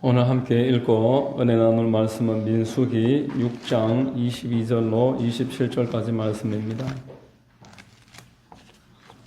오늘 함께 읽고 은혜 나눌 말씀은 민수기 6장 22절로 27절까지 말씀입니다.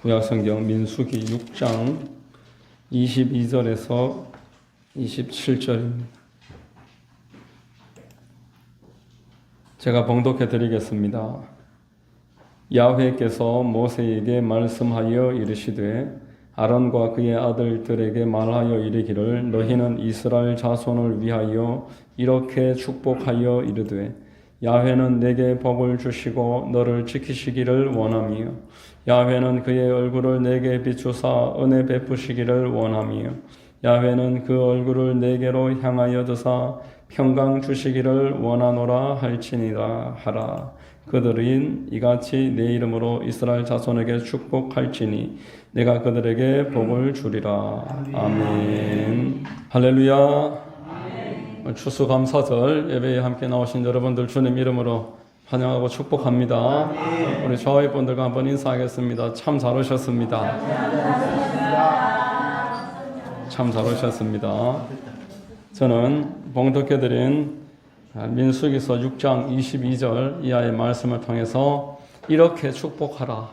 구약성경 민수기 6장 22절에서 27절입니다. 제가 봉독해 드리겠습니다. 야훼께서 모세에게 말씀하여 이르시되 아론과 그의 아들들에게 말하여 이르기를 너희는 이스라엘 자손을 위하여 이렇게 축복하여 이르되 야훼는 내게 복을 주시고 너를 지키시기를 원하며 야훼는 그의 얼굴을 내게 비추사 은혜 베푸시기를 원하며 야훼는 그 얼굴을 내게로 향하여 드사 평강 주시기를 원하노라 할지니라 하라. 그들은 이같이 내 이름으로 이스라엘 자손에게 축복할지니 내가 그들에게 복을 주리라. 아멘. 할렐루야. 아멘. 추수감사절 예배에 함께 나오신 여러분들 주님 이름으로 환영하고 축복합니다. 아멘. 우리 좌우의 분들과 한번 인사하겠습니다. 참 잘 오셨습니다. 참 잘 오셨습니다. 저는 봉독해드린 민수기서 6장 22절 이하의 말씀을 통해서 이렇게 축복하라,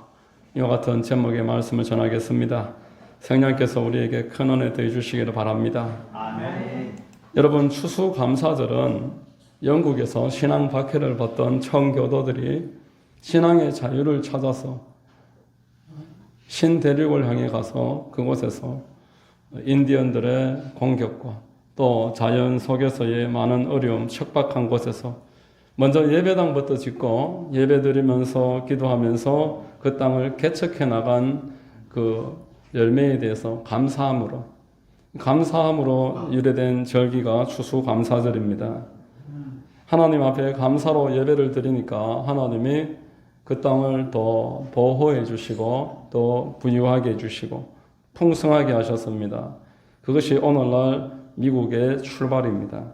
이와 같은 제목의 말씀을 전하겠습니다. 성령께서 우리에게 큰 은혜 더해 주시기를 바랍니다. 아멘. 여러분, 추수감사절은 영국에서 신앙 박해를 받던 청교도들이 신앙의 자유를 찾아서 신대륙을 향해 가서 그곳에서 인디언들의 공격과 또 자연 속에서의 많은 어려움, 척박한 곳에서 먼저 예배당부터 짓고 예배드리면서 기도하면서 그 땅을 개척해 나간 그 열매에 대해서 감사함으로 유래된 절기가 추수감사절입니다. 하나님 앞에 감사로 예배를 드리니까 하나님이 그 땅을 더 보호해 주시고 또 부유하게 해 주시고 풍성하게 하셨습니다. 그것이 오늘날 미국의 출발입니다.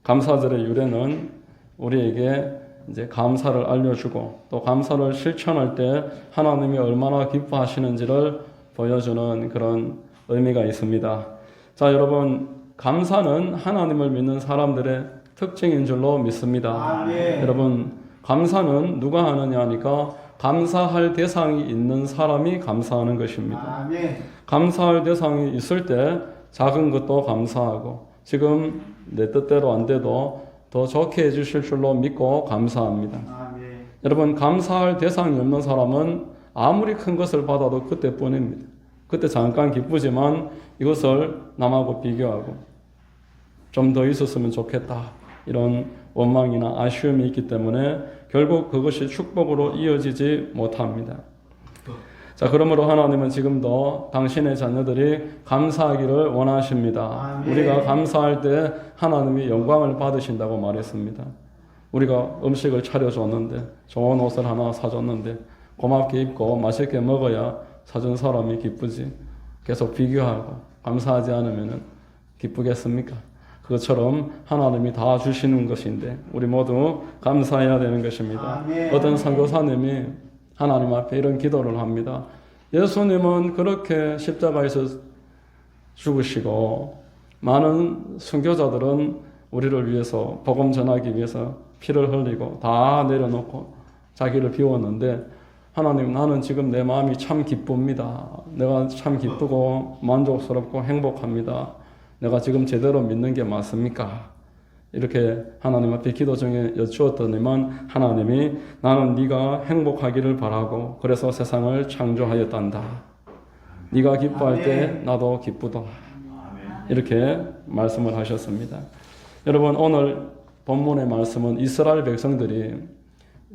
감사절의 유래는 우리에게 이제 감사를 알려주고 또 감사를 실천할 때 하나님이 얼마나 기뻐하시는지를 보여주는 그런 의미가 있습니다. 자, 여러분, 감사는 하나님을 믿는 사람들의 특징인 줄로 믿습니다. 아멘. 여러분, 감사는 누가 하느냐 하니까 감사할 대상이 있는 사람이 감사하는 것입니다. 아멘. 감사할 대상이 있을 때 작은 것도 감사하고 지금 내 뜻대로 안 돼도 더 좋게 해주실 줄로 믿고 감사합니다. 아멘. 여러분, 감사할 대상이 없는 사람은 아무리 큰 것을 받아도 그때뿐입니다. 그때 잠깐 기쁘지만 이것을 남하고 비교하고 좀 더 있었으면 좋겠다, 이런 원망이나 아쉬움이 있기 때문에 결국 그것이 축복으로 이어지지 못합니다. 자, 그러므로 하나님은 지금도 당신의 자녀들이 감사하기를 원하십니다. 아멘. 우리가 감사할 때 하나님이 영광을 받으신다고 말했습니다. 우리가 음식을 차려줬는데, 좋은 옷을 하나 사줬는데 고맙게 입고 맛있게 먹어야 사준 사람이 기쁘지, 계속 비교하고 감사하지 않으면 기쁘겠습니까? 그것처럼 하나님이 다 주시는 것인데 우리 모두 감사해야 되는 것입니다. 아멘. 어떤 선교사님이 하나님 앞에 이런 기도를 합니다. 예수님은 그렇게 십자가에서 죽으시고 많은 선교자들은 우리를 위해서 복음 전하기 위해서 피를 흘리고 다 내려놓고 자기를 비웠는데 하나님, 나는 지금 내 마음이 참 기쁩니다. 내가 참 기쁘고 만족스럽고 행복합니다. 내가 지금 제대로 믿는 게 맞습니까? 이렇게 하나님 앞에 기도 중에 여쭈었더니만 하나님이 나는 네가 행복하기를 바라고 그래서 세상을 창조하였단다. 네가 기뻐할 때 나도 기쁘다. 이렇게 말씀을 하셨습니다. 여러분, 오늘 본문의 말씀은 이스라엘 백성들이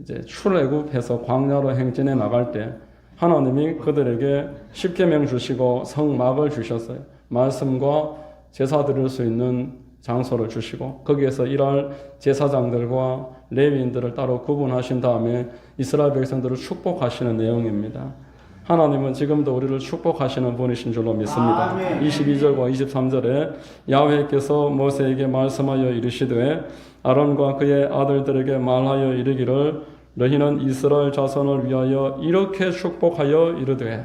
이제 출애굽해서 광야로 행진해 나갈 때 하나님이 그들에게 십계명 주시고 성막을 주셨어요. 말씀과 제사 드릴 수 있는 장소를 주시고 거기에서 일할 제사장들과 레위인들을 따로 구분하신 다음에 이스라엘 백성들을 축복하시는 내용입니다. 하나님은 지금도 우리를 축복하시는 분이신 줄로 믿습니다. 아멘. 22절과 23절에 야훼께서 모세에게 말씀하여 이르시되 아론과 그의 아들들에게 말하여 이르기를 너희는 이스라엘 자손을 위하여 이렇게 축복하여 이르되,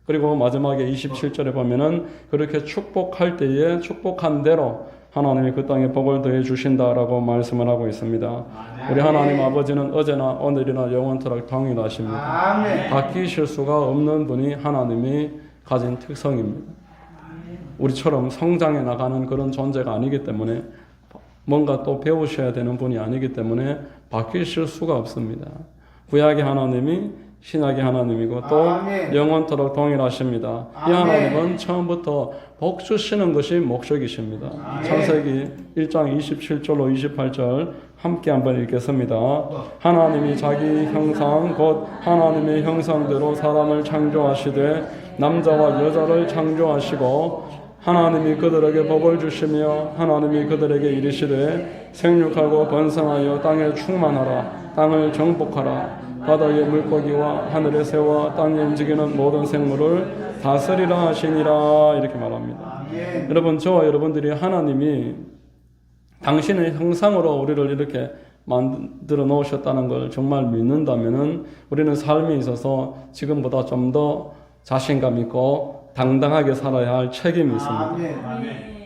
그리고 마지막에 27절에 보면은 그렇게 축복할 때에 축복한 대로 하나님이 그 땅에 복을 더해 주신다라고 말씀을 하고 있습니다. 우리 하나님 아버지는 어제나 오늘이나 영원토록 동일하십니다. 바뀌실 수가 없는 분이 하나님이 가진 특성입니다. 우리처럼 성장해 나가는 그런 존재가 아니기 때문에 뭔가 또 배우셔야 되는 분이 아니기 때문에 바뀌실 수가 없습니다. 구약의 하나님이 신약의 하나님이고 또 영원토록 동일하십니다. 이 하나님은 처음부터 복 주시는 것이 목적이십니다. 창세기 1장 27절로 28절 함께 한번 읽겠습니다. 하나님이 자기 형상 곧 하나님의 형상대로 사람을 창조하시되 남자와 여자를 창조하시고 하나님이 그들에게 복을 주시며 하나님이 그들에게 이르시되 생육하고 번성하여 땅에 충만하라. 땅을 정복하라. 바다의 물고기와 하늘의 새와 땅에 움직이는 모든 생물을 다스리라 하시니라. 이렇게 말합니다. 여러분, 저와 여러분들이 하나님이 당신의 형상으로 우리를 이렇게 만들어 놓으셨다는 걸 정말 믿는다면은 우리는 삶에 있어서 지금보다 좀 더 자신감 있고 당당하게 살아야 할 책임이 있습니다.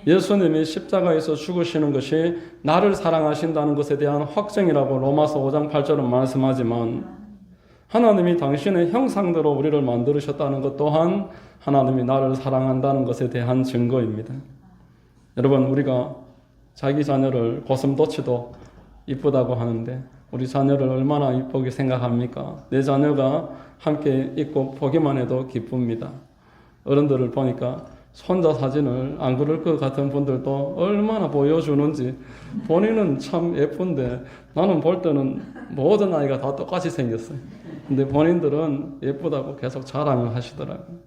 예수님이 십자가에서 죽으시는 것이 나를 사랑하신다는 것에 대한 확증이라고 로마서 5장 8절은 말씀하지만 하나님이 당신의 형상대로 우리를 만들으셨다는 것 또한 하나님이 나를 사랑한다는 것에 대한 증거입니다. 여러분, 우리가 자기 자녀를 고슴도치도 이쁘다고 하는데 우리 자녀를 얼마나 이쁘게 생각합니까? 내 자녀가 함께 있고 보기만 해도 기쁩니다. 어른들을 보니까 손자 사진을 안 그럴 것 같은 분들도 얼마나 보여주는지 본인은 참 예쁜데 나는 볼 때는 모든 아이가 다 똑같이 생겼어요. 근데 본인들은 예쁘다고 계속 자랑을 하시더라고요.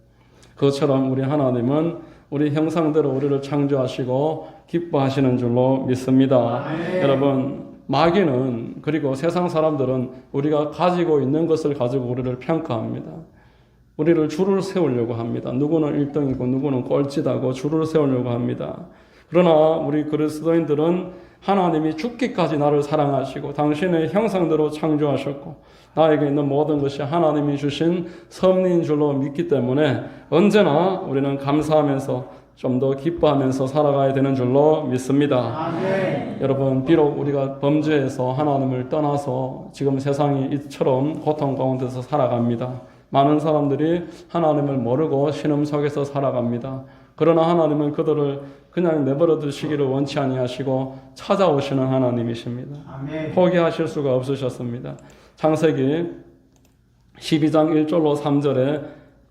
그것처럼 우리 하나님은 우리 형상대로 우리를 창조하시고 기뻐하시는 줄로 믿습니다. 여러분, 마귀는 그리고 세상 사람들은 우리가 가지고 있는 것을 가지고 우리를 평가합니다. 우리를 줄을 세우려고 합니다. 누구는 1등이고 누구는 꼴찌다고 줄을 세우려고 합니다. 그러나 우리 그리스도인들은 하나님이 죽기까지 나를 사랑하시고 당신의 형상대로 창조하셨고 나에게 있는 모든 것이 하나님이 주신 섭리인 줄로 믿기 때문에 언제나 우리는 감사하면서 좀 더 기뻐하면서 살아가야 되는 줄로 믿습니다. 아멘. 여러분, 비록 우리가 범죄해서 하나님을 떠나서 지금 세상이 이처럼 고통 가운데서 살아갑니다. 많은 사람들이 하나님을 모르고 신음 속에서 살아갑니다. 그러나 하나님은 그들을 그냥 내버려 두시기를 원치 아니하시고 찾아오시는 하나님이십니다. 아멘. 포기하실 수가 없으셨습니다. 창세기 12장 1절로 3절에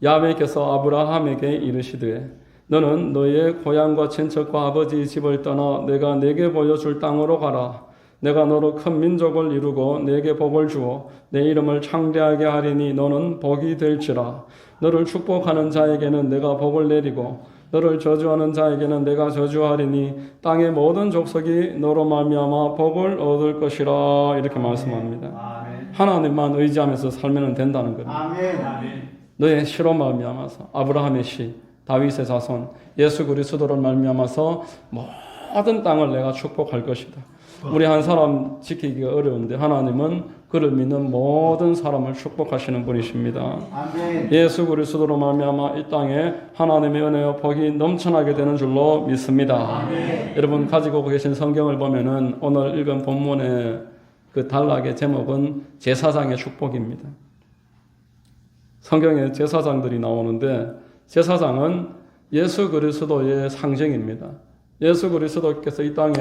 야훼께서 아브라함에게 이르시되 너는 너의 고향과 친척과 아버지의 집을 떠나 내가 네게 보여줄 땅으로 가라. 내가 너로 큰 민족을 이루고 네게 복을 주어 내 이름을 창대하게 하리니 너는 복이 될지라. 너를 축복하는 자에게는 내가 복을 내리고 너를 저주하는 자에게는 내가 저주하리니 땅의 모든 족속이 너로 말미암아 복을 얻을 것이라. 이렇게 말씀합니다. 아멘. 하나님만 의지하면서 살면 된다는 겁니다. 아멘. 너의 씨로 말미암아서 아브라함의 씨, 다윗의 자손, 예수 그리스도를 말미암아서 모든 땅을 내가 축복할 것이다. 우리 한 사람 지키기가 어려운데 하나님은 그를 믿는 모든 사람을 축복하시는 분이십니다. 아멘. 예수 그리스도로 말미암아 이 땅에 하나님의 은혜와 복이 넘쳐나게 되는 줄로 믿습니다. 아멘. 여러분 가지고 계신 성경을 보면은 오늘 읽은 본문의 그 단락의 제목은 제사장의 축복입니다. 성경에 제사장들이 나오는데 제사장은 예수 그리스도의 상징입니다. 예수 그리스도께서 이 땅에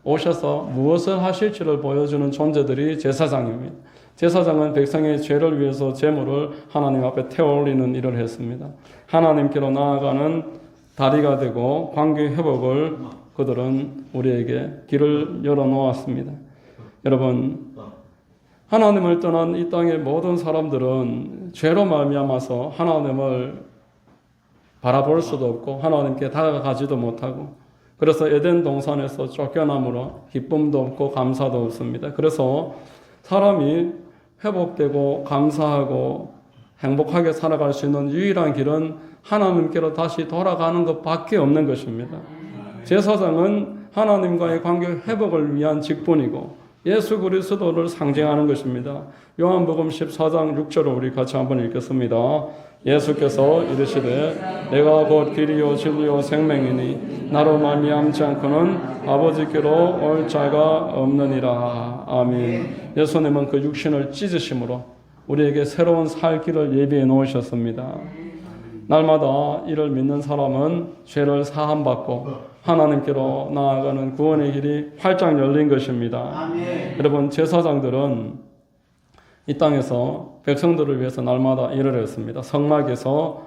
오셔서 무엇을 하실지를 보여주는 존재들이 제사장입니다. 제사장은 백성의 죄를 위해서 제물을 하나님 앞에 태워올리는 일을 했습니다. 하나님께로 나아가는 다리가 되고 관계 회복을 그들은 우리에게 길을 열어놓았습니다. 여러분, 하나님을 떠난 이 땅의 모든 사람들은 죄로 말미암아서 하나님을 바라볼 수도 없고 하나님께 다가가지도 못하고 그래서 에덴 동산에서 쫓겨남으로 기쁨도 없고 감사도 없습니다. 그래서 사람이 회복되고 감사하고 행복하게 살아갈 수 있는 유일한 길은 하나님께로 다시 돌아가는 것밖에 없는 것입니다. 제사장은 하나님과의 관계 회복을 위한 직분이고 예수 그리스도를 상징하는 것입니다. 요한복음 14장 6절을 우리 같이 한번 읽겠습니다. 예수께서 이르시되 내가 곧 길이요 진리요 생명이니 나로 말미암지 않고는 아버지께로 올 자가 없느니라. 아멘. 예수님은 그 육신을 찢으심으로 우리에게 새로운 살 길을 예비해 놓으셨습니다. 날마다 이를 믿는 사람은 죄를 사함받고 하나님께로 나아가는 구원의 길이 활짝 열린 것입니다. 아멘. 여러분, 제사장들은 이 땅에서 백성들을 위해서 날마다 일을 했습니다. 성막에서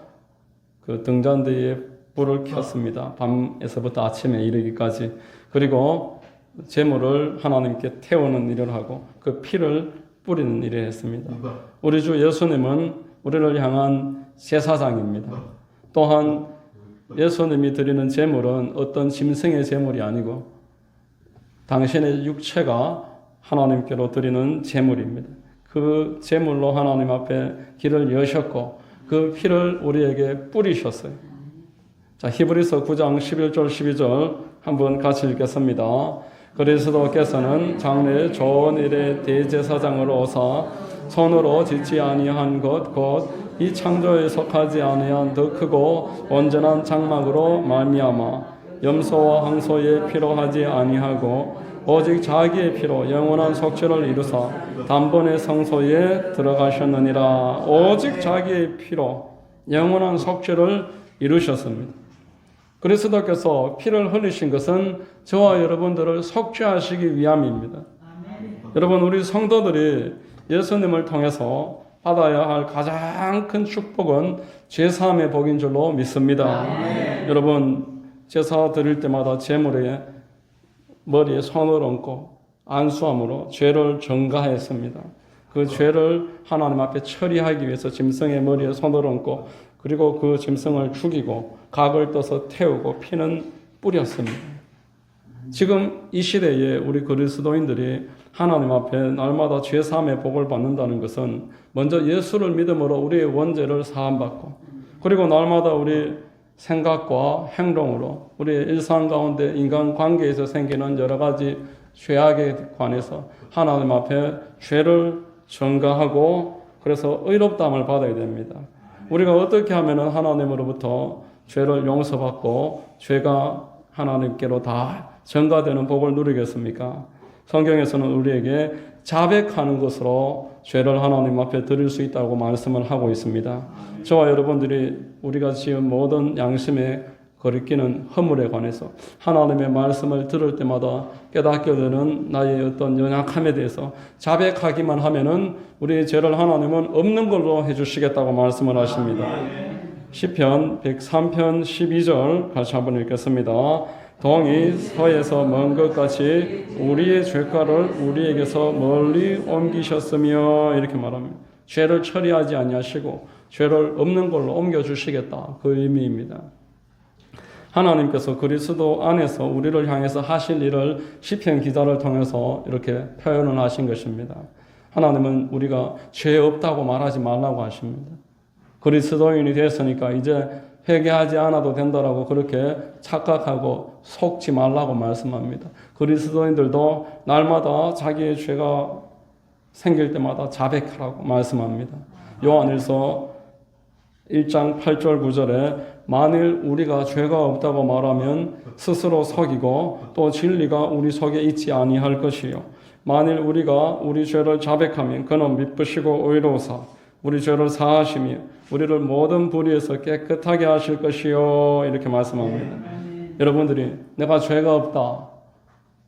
그 등잔대에 불을 켰습니다. 밤에서부터 아침에 이르기까지. 그리고 제물을 하나님께 태우는 일을 하고 그 피를 뿌리는 일을 했습니다. 우리 주 예수님은 우리를 향한 제사장입니다. 또한 예수님이 드리는 제물은 어떤 짐승의 제물이 아니고 당신의 육체가 하나님께로 드리는 제물입니다. 그 제물로 하나님 앞에 길을 여셨고 그 피를 우리에게 뿌리셨어요. 자, 히브리서 9장 11절 12절 한번 같이 읽겠습니다. 그리스도께서는 장래의 좋은 일의 대제사장으로 오사 손으로 짓지 아니한 것 곧 이 창조에 속하지 아니한 더 크고 온전한 장막으로 말미암아 염소와 항소의 피로 하지 아니하고 오직 자기의 피로 영원한 속죄를 이루사 단번에 성소에 들어가셨느니라. 오직 자기의 피로 영원한 속죄를 이루셨습니다. 그리스도께서 피를 흘리신 것은 저와 여러분들을 속죄하시기 위함입니다. 여러분, 우리 성도들이 예수님을 통해서 받아야 할 가장 큰 축복은 죄사함의 복인 줄로 믿습니다. 여러분, 제사 드릴 때마다 제물에 머리에 손을 얹고 안수함으로 죄를 전가했습니다. 그 죄를 하나님 앞에 처리하기 위해서 짐승의 머리에 손을 얹고 그리고 그 짐승을 죽이고 각을 떠서 태우고 피는 뿌렸습니다. 지금 이 시대에 우리 그리스도인들이 하나님 앞에 날마다 죄사함의 복을 받는다는 것은 먼저 예수를 믿음으로 우리의 원죄를 사함받고 그리고 날마다 우리 생각과 행동으로 우리의 일상 가운데 인간관계에서 생기는 여러 가지 죄악에 관해서 하나님 앞에 죄를 전가하고 그래서 의롭다함을 받아야 됩니다. 우리가 어떻게 하면 하나님으로부터 죄를 용서받고 죄가 하나님께로 다 전가되는 복을 누리겠습니까? 성경에서는 우리에게 자백하는 것으로 죄를 하나님 앞에 드릴 수 있다고 말씀을 하고 있습니다. 저와 여러분들이 우리가 지은 모든 양심의 거리끼는 허물에 관해서 하나님의 말씀을 들을 때마다 깨닫게 되는 나의 어떤 연약함에 대해서 자백하기만 하면은 우리의 죄를 하나님은 없는 걸로 해주시겠다고 말씀을 하십니다. 시편 103편 12절 같이 한번 읽겠습니다. 동이 서에서 먼 것 같이 우리의 죄가를 우리에게서 멀리 옮기셨으며 이렇게 말합니다. 죄를 처리하지 아니하시고 죄를 없는 걸로 옮겨주시겠다. 그 의미입니다. 하나님께서 그리스도 안에서 우리를 향해서 하실 일을 시편 기자를 통해서 이렇게 표현을 하신 것입니다. 하나님은 우리가 죄 없다고 말하지 말라고 하십니다. 그리스도인이 됐으니까 이제 회개하지 않아도 된다라고 그렇게 착각하고 속지 말라고 말씀합니다. 그리스도인들도 날마다 자기의 죄가 생길 때마다 자백하라고 말씀합니다. 요한일서 1장 8절 9절에 만일 우리가 죄가 없다고 말하면 스스로 속이고 또 진리가 우리 속에 있지 아니할 것이요 만일 우리가 우리 죄를 자백하면 그는 미쁘시고 의로우사 우리 죄를 사하시며 우리를 모든 불의에서 깨끗하게 하실 것이요 이렇게 말씀합니다. 여러분들이 내가 죄가 없다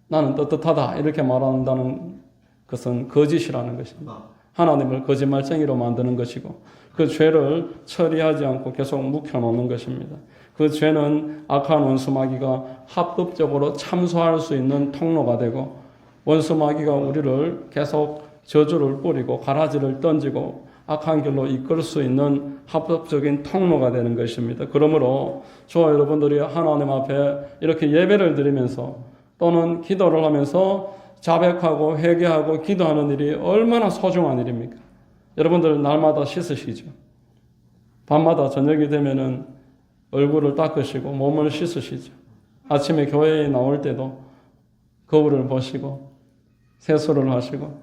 나는 떳떳하다 이렇게 말한다는 것은 거짓이라는 것입니다. 하나님을 거짓말쟁이로 만드는 것이고 그 죄를 처리하지 않고 계속 묵혀놓는 것입니다. 그 죄는 악한 원수마귀가 합법적으로 참소할 수 있는 통로가 되고 원수마귀가 우리를 계속 저주를 뿌리고 가라지를 던지고 악한 길로 이끌 수 있는 합법적인 통로가 되는 것입니다. 그러므로 저와 여러분들이 하나님 앞에 이렇게 예배를 드리면서 또는 기도를 하면서 자백하고 회개하고 기도하는 일이 얼마나 소중한 일입니까? 여러분들 날마다 씻으시죠. 밤마다 저녁이 되면은 얼굴을 닦으시고 몸을 씻으시죠. 아침에 교회에 나올 때도 거울을 보시고 세수를 하시고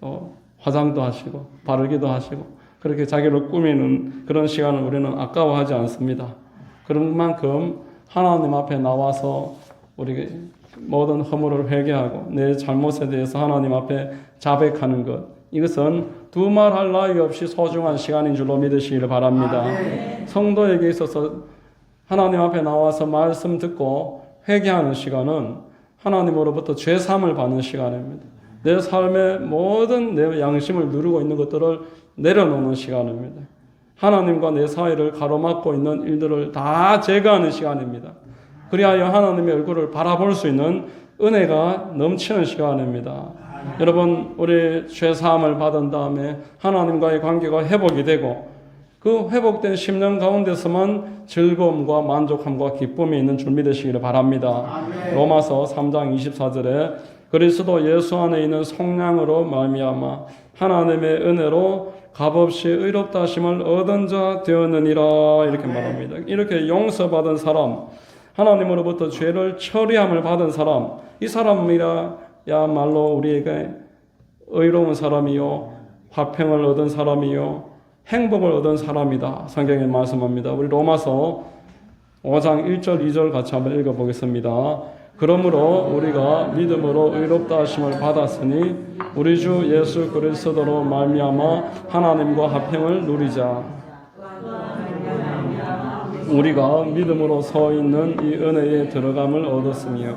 또 화장도 하시고 바르기도 하시고 그렇게 자기를 꾸미는 그런 시간을 우리는 아까워하지 않습니다. 그런 만큼 하나님 앞에 나와서 우리 모든 허물을 회개하고 내 잘못에 대해서 하나님 앞에 자백하는 것, 이것은 두말할 나위 없이 소중한 시간인 줄로 믿으시기를 바랍니다. 성도에게 있어서 하나님 앞에 나와서 말씀 듣고 회개하는 시간은 하나님으로부터 죄사함을 받는 시간입니다. 내 삶의 모든 내 양심을 누르고 있는 것들을 내려놓는 시간입니다. 하나님과 내 사이를 가로막고 있는 일들을 다 제거하는 시간입니다. 그리하여 하나님의 얼굴을 바라볼 수 있는 은혜가 넘치는 시간입니다. 여러분, 우리 죄사함을 받은 다음에 하나님과의 관계가 회복이 되고 그 회복된 심령 가운데서만 즐거움과 만족함과 기쁨이 있는 줄 믿으시기를 바랍니다. 로마서 3장 24절에 그리스도 예수 안에 있는 성량으로 말미암아 하나님의 은혜로 값없이 의롭다 하심을 얻은 자 되었느니라 이렇게 말합니다. 이렇게 용서받은 사람, 하나님으로부터 죄를 처리함을 받은 사람, 이 사람이야말로 우리에게 의로운 사람이요 화평을 얻은 사람이요 행복을 얻은 사람이다. 성경에 말씀합니다. 우리 로마서 5장 1절 2절 같이 한번 읽어보겠습니다. 그러므로 우리가 믿음으로 의롭다 하심을 받았으니 우리 주 예수 그리스도로 말미암아 하나님과 화평을 누리자. 우리가 믿음으로 서 있는 이 은혜에 들어감을 얻었으며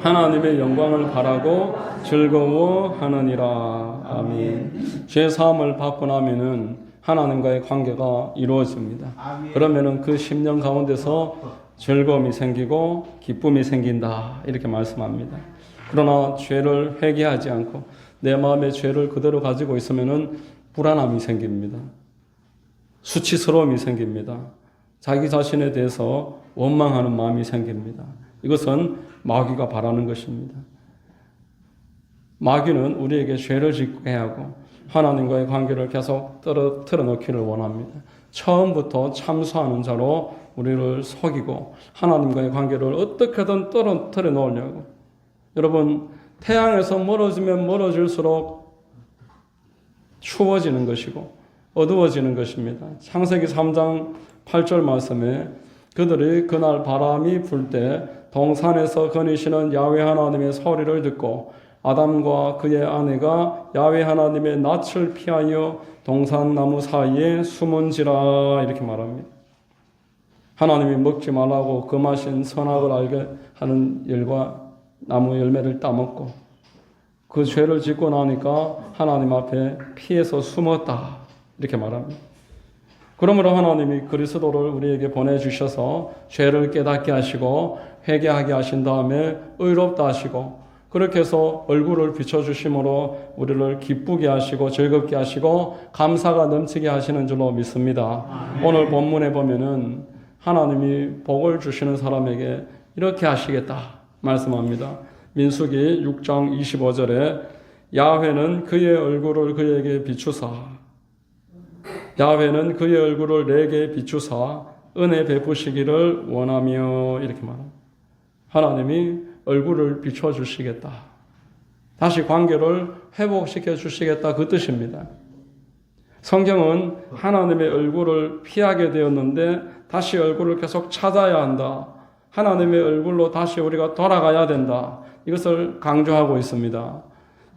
하나님의 영광을 바라고 즐거워하느니라. 아멘. 죄 사함을 받고 나면은 하나님과의 관계가 이루어집니다. 그러면은 그 심령 가운데서 즐거움이 생기고 기쁨이 생긴다 이렇게 말씀합니다. 그러나 죄를 회개하지 않고 내 마음의 죄를 그대로 가지고 있으면은 불안함이 생깁니다. 수치스러움이 생깁니다. 자기 자신에 대해서 원망하는 마음이 생깁니다. 이것은 마귀가 바라는 것입니다. 마귀는 우리에게 죄를 짓게 하고 하나님과의 관계를 계속 떨어뜨려 놓기를 원합니다. 처음부터 참수하는 자로 우리를 속이고 하나님과의 관계를 어떻게든 떨어뜨려 놓으려고. 여러분, 태양에서 멀어지면 멀어질수록 추워지는 것이고 어두워지는 것입니다. 창세기 3장 8절 말씀에 그들이 그날 바람이 불 때 동산에서 거니시는 야훼 하나님의 소리를 듣고 아담과 그의 아내가 야훼 하나님의 낯을 피하여 동산 나무 사이에 숨은지라 이렇게 말합니다. 하나님이 먹지 말라고 금하신 선악을 알게 하는 열과 나무 열매를 따먹고 그 죄를 짓고 나니까 하나님 앞에 피해서 숨었다 이렇게 말합니다. 그러므로 하나님이 그리스도를 우리에게 보내주셔서 죄를 깨닫게 하시고 회개하게 하신 다음에 의롭다 하시고 그렇게 해서 얼굴을 비춰주심으로 우리를 기쁘게 하시고 즐겁게 하시고 감사가 넘치게 하시는 줄로 믿습니다. 오늘 본문에 보면은 하나님이 복을 주시는 사람에게 이렇게 하시겠다 말씀합니다. 민수기 6장 25절에 야훼는 그의 얼굴을 그에게 비추사 야훼는 그의 얼굴을 내게 비추사 은혜 베푸시기를 원하며 이렇게 말합니다. 하나님이 얼굴을 비춰주시겠다. 다시 관계를 회복시켜 주시겠다 그 뜻입니다. 성경은 하나님의 얼굴을 피하게 되었는데 다시 얼굴을 계속 찾아야 한다. 하나님의 얼굴로 다시 우리가 돌아가야 된다. 이것을 강조하고 있습니다.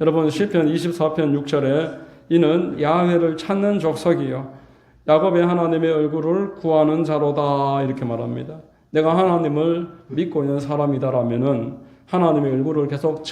여러분 시편 24편 6절에 이는 야훼를 찾는 족속이요 야곱의 하나님의 얼굴을 구하는 자로다 이렇게 말합니다. 내가 하나님을 믿고 있는 사람이다라면은 하나님의 얼굴을 계속